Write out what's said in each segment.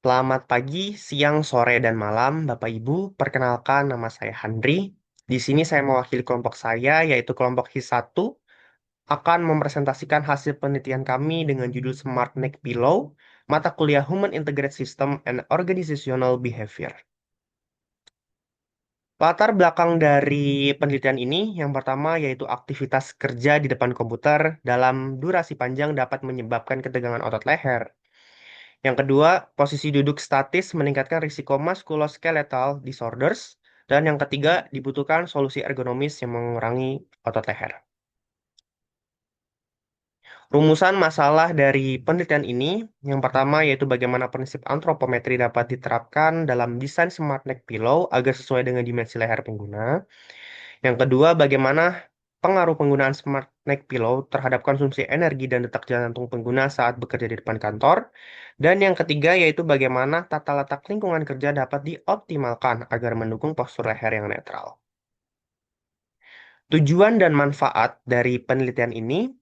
Selamat pagi, siang, sore, dan malam, Bapak Ibu. Perkenalkan, nama saya Handri. Di sini saya mewakili kelompok saya, yaitu kelompok HIS 1, akan mempresentasikan hasil penelitian kami dengan judul Smart Neck Pillow, mata kuliah Human Integrated System and Organizational Behavior. Latar belakang dari penelitian ini, yang pertama yaitu aktivitas kerja di depan komputer dalam durasi panjang dapat menyebabkan ketegangan otot leher. Yang kedua, posisi duduk statis meningkatkan risiko musculoskeletal disorders. Dan yang ketiga, dibutuhkan solusi ergonomis yang mengurangi otot leher. Rumusan masalah dari penelitian ini, yang pertama yaitu bagaimana prinsip antropometri dapat diterapkan dalam desain smart neck pillow agar sesuai dengan dimensi leher pengguna. Yang kedua, bagaimana pengaruh penggunaan smart neck pillow terhadap konsumsi energi dan detak jantung pengguna saat bekerja di depan kantor. Dan yang ketiga, yaitu bagaimana tata letak lingkungan kerja dapat dioptimalkan agar mendukung postur leher yang netral. Tujuan dan manfaat dari penelitian ini,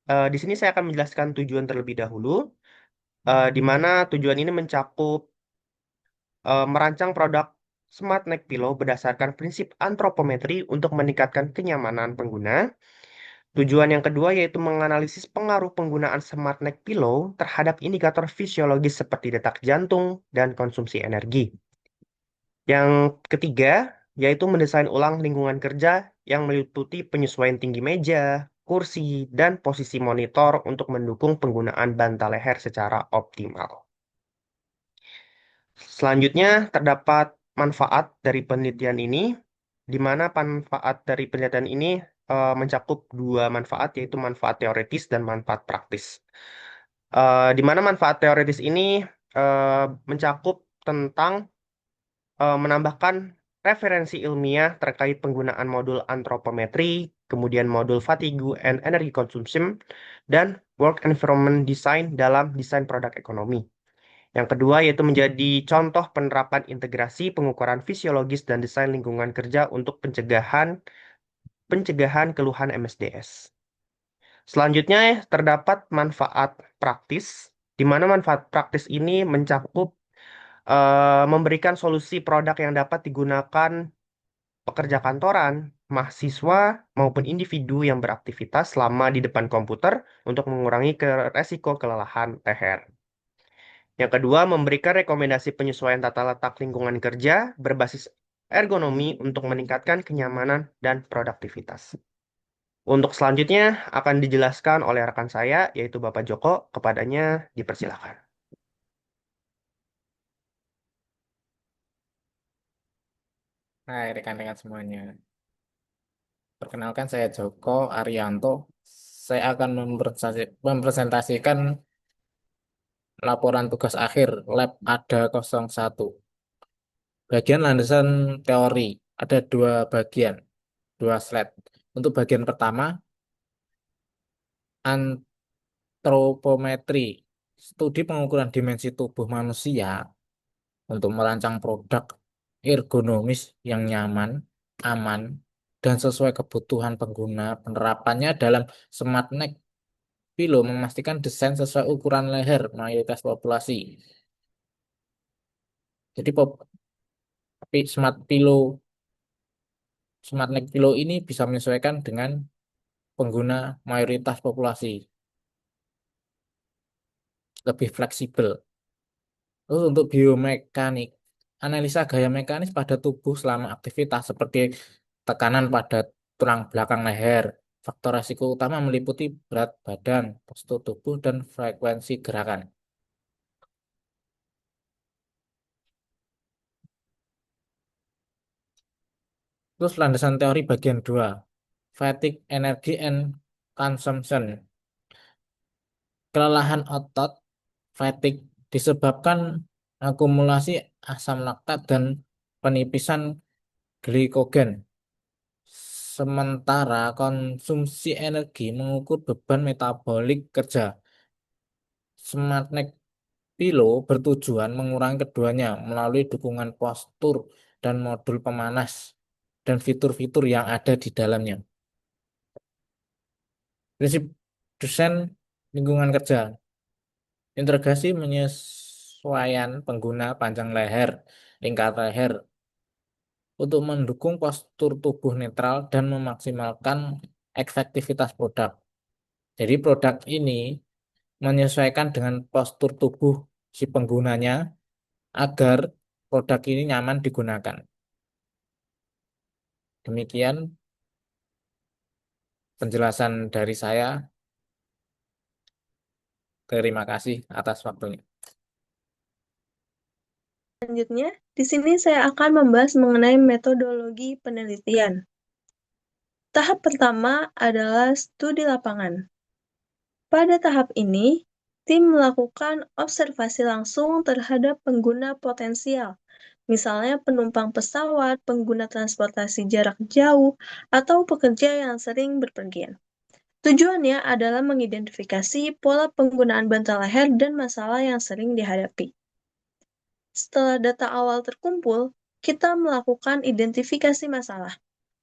di sini saya akan menjelaskan tujuan terlebih dahulu, di mana tujuan ini mencakup merancang produk Smart Neck Pillow berdasarkan prinsip antropometri untuk meningkatkan kenyamanan pengguna. Tujuan yang kedua yaitu menganalisis pengaruh penggunaan Smart Neck Pillow terhadap indikator fisiologis seperti detak jantung dan konsumsi energi. Yang ketiga yaitu mendesain ulang lingkungan kerja yang meliputi penyesuaian tinggi meja, kursi, dan posisi monitor untuk mendukung penggunaan bantal leher secara optimal. Selanjutnya, terdapat manfaat dari penelitian ini, di mana manfaat dari penelitian ini mencakup dua manfaat, yaitu manfaat teoritis dan manfaat praktis. Di mana manfaat teoritis ini mencakup tentang menambahkan referensi ilmiah terkait penggunaan modul antropometri, kemudian modul fatigue and energy consumption, dan work environment design dalam desain produk ekonomi. Yang kedua yaitu menjadi contoh penerapan integrasi pengukuran fisiologis dan desain lingkungan kerja untuk pencegahan pencegahan keluhan MSDS. Selanjutnya terdapat manfaat praktis, di mana manfaat praktis ini mencakup memberikan solusi produk yang dapat digunakan pekerja kantoran, mahasiswa, maupun individu yang beraktivitas selama di depan komputer untuk mengurangi resiko kelelahan leher. Yang kedua, memberikan rekomendasi penyesuaian tata letak lingkungan kerja berbasis ergonomi untuk meningkatkan kenyamanan dan produktivitas. Untuk selanjutnya akan dijelaskan oleh rekan saya, yaitu Bapak Joko, kepadanya dipersilakan. Hai rekan-rekan semuanya. Perkenalkan saya Joko Arianto. Saya akan mempresentasikan laporan tugas akhir lab ADA 01. Bagian landasan teori ada dua bagian, dua slide. Untuk bagian pertama, antropometri, studi pengukuran dimensi tubuh manusia untuk merancang produk ergonomis yang nyaman, aman, dan sesuai kebutuhan pengguna. Penerapannya dalam smart neck pillow memastikan desain sesuai ukuran leher mayoritas populasi. Jadi smart neck pillow ini bisa menyesuaikan dengan pengguna mayoritas populasi, lebih fleksibel. Terus untuk biomekanik, analisa gaya mekanis pada tubuh selama aktivitas seperti tekanan pada tulang belakang leher. Faktor risiko utama meliputi berat badan, postur tubuh, dan frekuensi gerakan. Terus landasan teori bagian 2, fatigue, energy, and consumption. Kelelahan otot, fatigue, disebabkan akumulasi asam laktat dan penipisan glikogen. Sementara konsumsi energi mengukur beban metabolik kerja. Smart Neck Pillow bertujuan mengurangi keduanya melalui dukungan postur dan modul pemanas dan fitur-fitur yang ada di dalamnya. Prinsip desain lingkungan kerja. Integrasi penyesuaian pengguna panjang leher, lingkar leher untuk mendukung postur tubuh netral dan memaksimalkan efektivitas produk. Jadi produk ini menyesuaikan dengan postur tubuh si penggunanya agar produk ini nyaman digunakan. Demikian penjelasan dari saya. Terima kasih atas waktunya. Selanjutnya, di sini saya akan membahas mengenai metodologi penelitian. Tahap pertama adalah studi lapangan. Pada tahap ini, tim melakukan observasi langsung terhadap pengguna potensial, misalnya penumpang pesawat, pengguna transportasi jarak jauh, atau pekerja yang sering berpergian. Tujuannya adalah mengidentifikasi pola penggunaan bantal leher dan masalah yang sering dihadapi. Setelah data awal terkumpul, kita melakukan identifikasi masalah.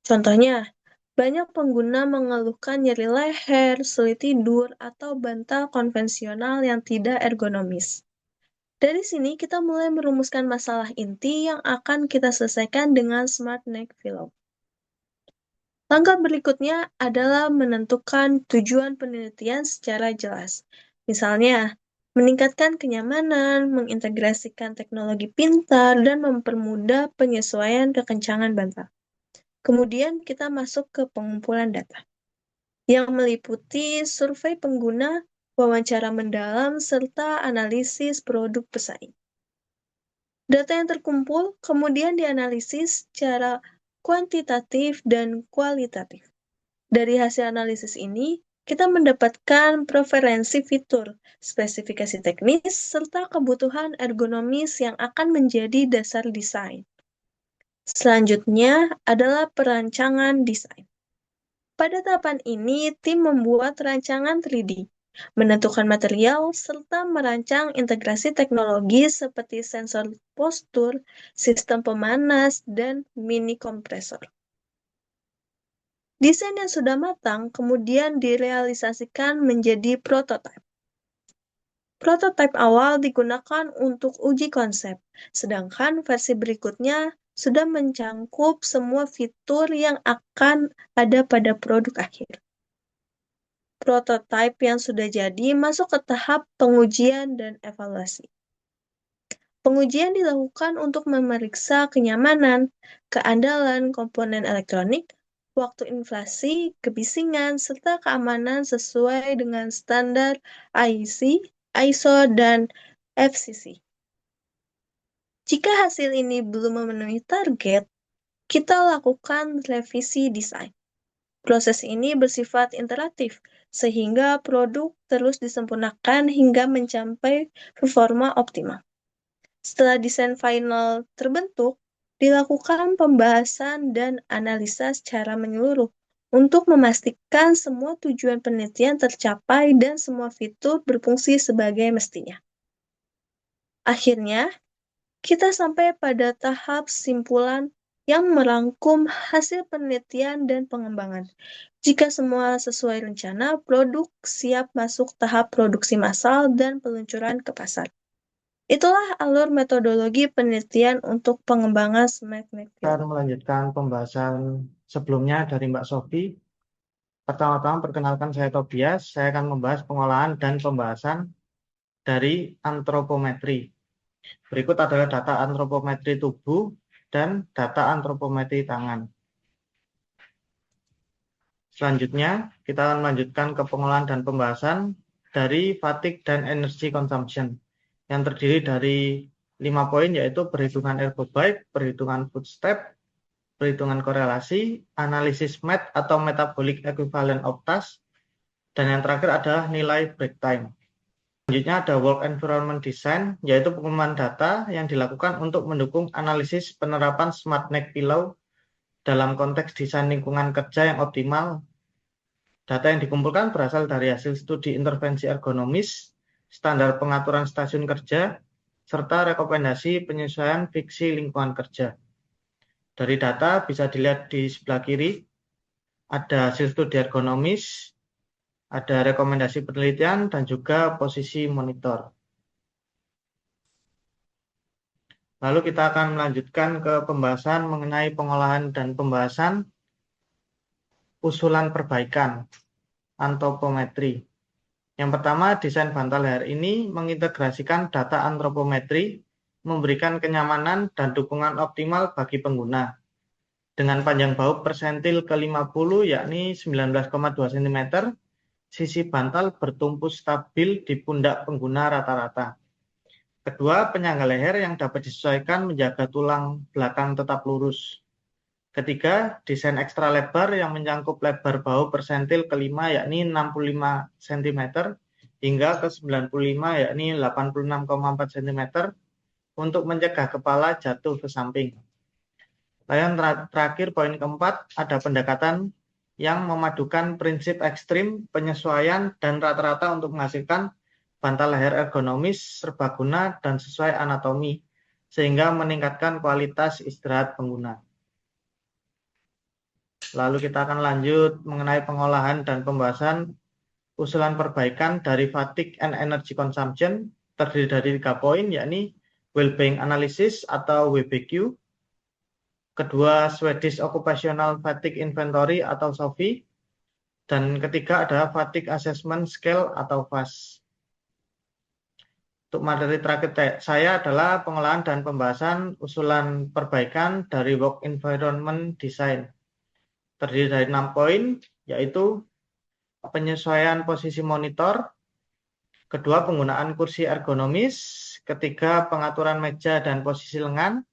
Contohnya, banyak pengguna mengeluhkan nyeri leher, sulit tidur, atau bantal konvensional yang tidak ergonomis. Dari sini, kita mulai merumuskan masalah inti yang akan kita selesaikan dengan Smart Neck Pillow. Langkah berikutnya adalah menentukan tujuan penelitian secara jelas. Misalnya, meningkatkan kenyamanan, mengintegrasikan teknologi pintar, dan mempermudah penyesuaian kekencangan bantal. Kemudian kita masuk ke pengumpulan data, yang meliputi survei pengguna, wawancara mendalam, serta analisis produk pesaing. Data yang terkumpul kemudian dianalisis secara kuantitatif dan kualitatif. Dari hasil analisis ini, kita mendapatkan preferensi fitur, spesifikasi teknis, serta kebutuhan ergonomis yang akan menjadi dasar desain. Selanjutnya adalah perancangan desain. Pada tahapan ini, tim membuat rancangan 3D, menentukan material, serta merancang integrasi teknologi seperti sensor postur, sistem pemanas, dan mini kompresor. Desain yang sudah matang kemudian direalisasikan menjadi prototipe. Prototipe awal digunakan untuk uji konsep, sedangkan versi berikutnya sudah mencangkup semua fitur yang akan ada pada produk akhir. Prototipe yang sudah jadi masuk ke tahap pengujian dan evaluasi. Pengujian dilakukan untuk memeriksa kenyamanan, keandalan komponen elektronik, waktu inflasi, kebisingan, serta keamanan sesuai dengan standar IEC, ISO, dan FCC. Jika hasil ini belum memenuhi target, kita lakukan revisi desain. Proses ini bersifat interaktif, sehingga produk terus disempurnakan hingga mencapai performa optimal. Setelah desain final terbentuk, dilakukan pembahasan dan analisa secara menyeluruh untuk memastikan semua tujuan penelitian tercapai dan semua fitur berfungsi sebagai mestinya. Akhirnya, kita sampai pada tahap simpulan yang merangkum hasil penelitian dan pengembangan. Jika semua sesuai rencana, produk siap masuk tahap produksi massal dan peluncuran ke pasar. Itulah alur metodologi penelitian untuk pengembangan Smart Neck Kita Pillow. akan melanjutkan pembahasan sebelumnya dari Mbak Sofi. Pertama-tama perkenalkan saya Tobias. Saya akan membahas pengolahan dan pembahasan dari antropometri. Berikut adalah data antropometri tubuh dan data antropometri tangan. Selanjutnya, kita akan melanjutkan ke pengolahan dan pembahasan dari fatigue dan energy consumption yang terdiri dari 5 poin, yaitu perhitungan ergobike, perhitungan footstep, perhitungan korelasi, analisis MET atau metabolic equivalent of task, dan yang terakhir adalah nilai break time. Selanjutnya ada work environment design, yaitu pengumuman data yang dilakukan untuk mendukung analisis penerapan Smart Neck Pillow dalam konteks desain lingkungan kerja yang optimal. Data yang dikumpulkan berasal dari hasil studi intervensi ergonomis, standar pengaturan stasiun kerja, serta rekomendasi penyesuaian fiksi lingkungan kerja. Dari data bisa dilihat di sebelah kiri, ada hasil studi ergonomis, ada rekomendasi penelitian, dan juga posisi monitor. Lalu kita akan melanjutkan ke pembahasan mengenai pengolahan dan pembahasan usulan perbaikan antropometri. Yang pertama, desain bantal leher ini mengintegrasikan data antropometri, memberikan kenyamanan dan dukungan optimal bagi pengguna. Dengan panjang bahu persentil ke-50 yakni 19,2 cm, sisi bantal bertumpu stabil di pundak pengguna rata-rata. Kedua, penyangga leher yang dapat disesuaikan menjaga tulang belakang tetap lurus. Ketiga, desain ekstra lebar yang menyangkup lebar bahu persentil ke-5 yakni 65 cm hingga ke 95 yakni 86,4 cm untuk mencegah kepala jatuh ke samping. Lalu yang terakhir, poin keempat, ada pendekatan yang memadukan prinsip ekstrim, penyesuaian, dan rata-rata untuk menghasilkan bantal leher ergonomis, serbaguna, dan sesuai anatomi, sehingga meningkatkan kualitas istirahat pengguna. Lalu kita akan lanjut mengenai pengolahan dan pembahasan usulan perbaikan dari fatigue and energy consumption, terdiri dari 3 poin, yakni well-being analysis atau WBQ. Kedua, Swedish Occupational Fatigue Inventory atau SOFI. Dan ketiga adalah Fatigue Assessment Scale atau FAS. Untuk materi terakhir saya adalah pengolahan dan pembahasan usulan perbaikan dari work environment design. Terdiri dari 6 poin, yaitu penyesuaian posisi monitor, kedua penggunaan kursi ergonomis, ketiga pengaturan meja dan posisi lengan,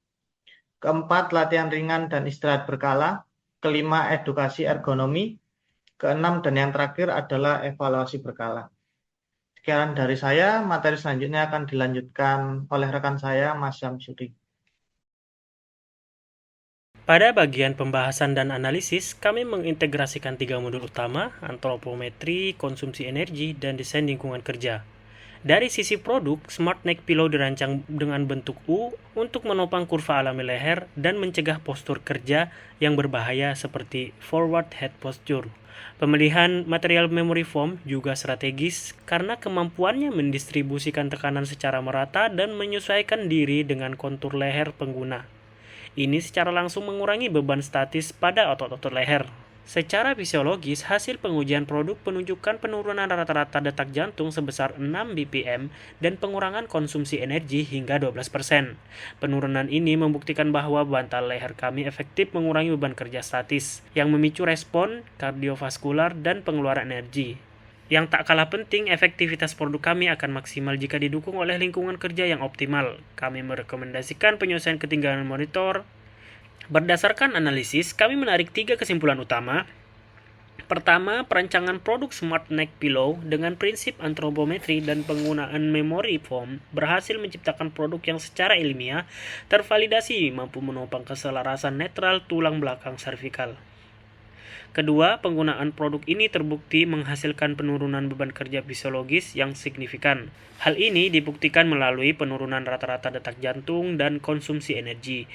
keempat latihan ringan dan istirahat berkala, kelima edukasi ergonomi, keenam dan yang terakhir adalah evaluasi berkala. Sekian dari saya, materi selanjutnya akan dilanjutkan oleh rekan saya, Mas Syamsuri. Pada bagian pembahasan dan analisis, kami mengintegrasikan 3 modul utama, antropometri, konsumsi energi, dan desain lingkungan kerja. Dari sisi produk, Smart Neck Pillow dirancang dengan bentuk U untuk menopang kurva alami leher dan mencegah postur kerja yang berbahaya seperti forward head posture. Pemilihan material memory foam juga strategis karena kemampuannya mendistribusikan tekanan secara merata dan menyesuaikan diri dengan kontur leher pengguna. Ini secara langsung mengurangi beban statis pada otot-otot leher. Secara fisiologis, hasil pengujian produk menunjukkan penurunan rata-rata detak jantung sebesar 6 bpm dan pengurangan konsumsi energi hingga 12%. Penurunan ini membuktikan bahwa bantal leher kami efektif mengurangi beban kerja statis, yang memicu respon kardiovaskular dan pengeluaran energi. Yang tak kalah penting, efektivitas produk kami akan maksimal jika didukung oleh lingkungan kerja yang optimal. Kami merekomendasikan penyelesaian ketinggalan monitor. Berdasarkan analisis, kami menarik 3 kesimpulan utama. Pertama, perancangan produk Smart Neck Pillow dengan prinsip antropometri dan penggunaan memory foam berhasil menciptakan produk yang secara ilmiah tervalidasi mampu menopang keselarasan netral tulang belakang servikal. Kedua, penggunaan produk ini terbukti menghasilkan penurunan beban kerja fisiologis yang signifikan. Hal ini dibuktikan melalui penurunan rata-rata detak jantung dan konsumsi energi.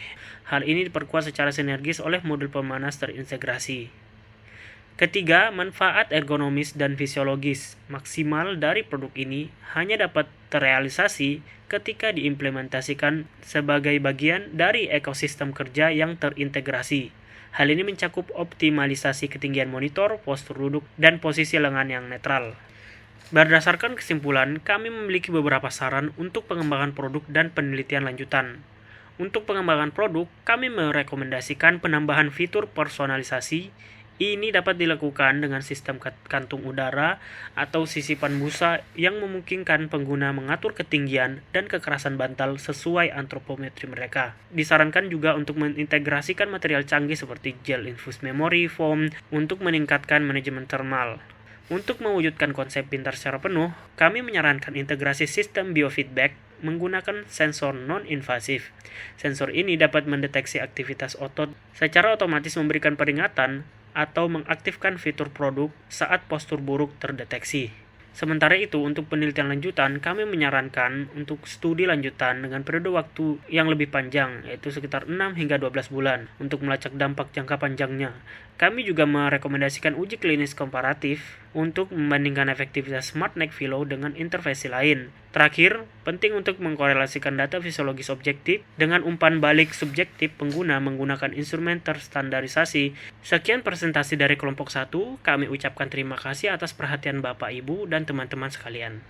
Hal ini diperkuat secara sinergis oleh modul pemanas terintegrasi. Ketiga, manfaat ergonomis dan fisiologis maksimal dari produk ini hanya dapat terrealisasi ketika diimplementasikan sebagai bagian dari ekosistem kerja yang terintegrasi. Hal ini mencakup optimalisasi ketinggian monitor, postur duduk, dan posisi lengan yang netral. Berdasarkan kesimpulan, kami memiliki beberapa saran untuk pengembangan produk dan penelitian lanjutan. Untuk pengembangan produk, kami merekomendasikan penambahan fitur personalisasi. Ini dapat dilakukan dengan sistem kantung udara atau sisipan busa yang memungkinkan pengguna mengatur ketinggian dan kekerasan bantal sesuai antropometri mereka. Disarankan juga untuk mengintegrasikan material canggih seperti gel infused memory foam untuk meningkatkan manajemen thermal. Untuk mewujudkan konsep pintar secara penuh, kami menyarankan integrasi sistem biofeedback menggunakan sensor non-invasif. Sensor ini dapat mendeteksi aktivitas otot secara otomatis, memberikan peringatan atau mengaktifkan fitur produk saat postur buruk terdeteksi. Sementara itu, untuk penelitian lanjutan, kami menyarankan untuk studi lanjutan dengan periode waktu yang lebih panjang, yaitu sekitar 6 hingga 12 bulan, untuk melacak dampak jangka panjangnya. Kami juga merekomendasikan uji klinis komparatif untuk membandingkan efektivitas SmartNIC Philo dengan intervensi lain. Terakhir, penting untuk mengkorelasikan data fisiologis objektif dengan umpan balik subjektif pengguna menggunakan instrumen terstandarisasi. Sekian presentasi dari kelompok 1, kami ucapkan terima kasih atas perhatian Bapak, Ibu, dan teman-teman sekalian.